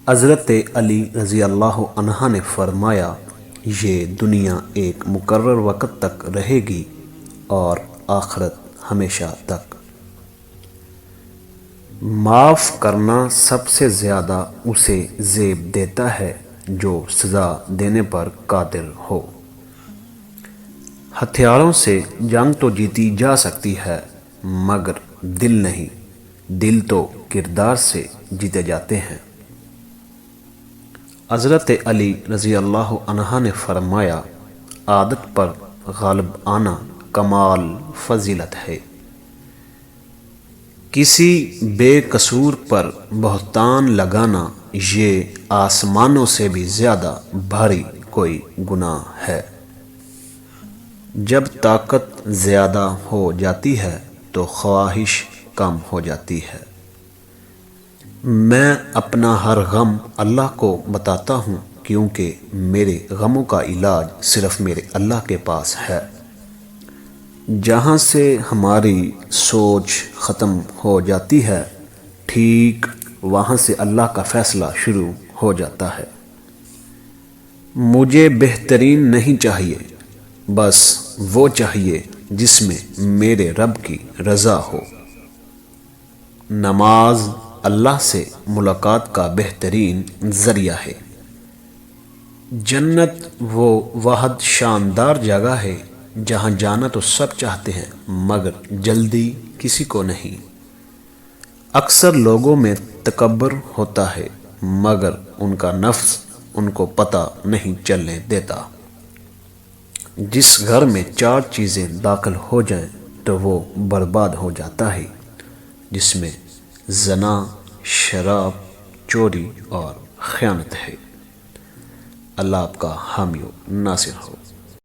حضرت علی رضی اللہ عنہ نے فرمایا، یہ دنیا ایک مقرر وقت تک رہے گی اور آخرت ہمیشہ تک۔ معاف کرنا سب سے زیادہ اسے زیب دیتا ہے جو سزا دینے پر قادر ہو۔ ہتھیاروں سے جنگ تو جیتی جا سکتی ہے مگر دل نہیں، دل تو کردار سے جیتے جاتے ہیں۔ حضرت علی رضی اللہ عنہ نے فرمایا، عادت پر غالب آنا کمال فضیلت ہے۔ کسی بے قصور پر بہتان لگانا یہ آسمانوں سے بھی زیادہ بھاری کوئی گناہ ہے۔ جب طاقت زیادہ ہو جاتی ہے تو خواہش کم ہو جاتی ہے۔ میں اپنا ہر غم اللہ کو بتاتا ہوں کیونکہ میرے غموں کا علاج صرف میرے اللہ کے پاس ہے۔ جہاں سے ہماری سوچ ختم ہو جاتی ہے ٹھیک وہاں سے اللہ کا فیصلہ شروع ہو جاتا ہے۔ مجھے بہترین نہیں چاہیے، بس وہ چاہیے جس میں میرے رب کی رضا ہو۔ نماز اللہ سے ملاقات کا بہترین ذریعہ ہے۔ جنت وہ واحد شاندار جگہ ہے جہاں جانا تو سب چاہتے ہیں مگر جلدی کسی کو نہیں۔ اکثر لوگوں میں تکبر ہوتا ہے مگر ان کا نفس ان کو پتہ نہیں چلنے دیتا۔ جس گھر میں 4 چیزیں داخل ہو جائیں تو وہ برباد ہو جاتا ہے، جس میں زنا، شراب، چوری اور خیانت ہے۔ اللہ آپ کا حامی و ناصر ہو۔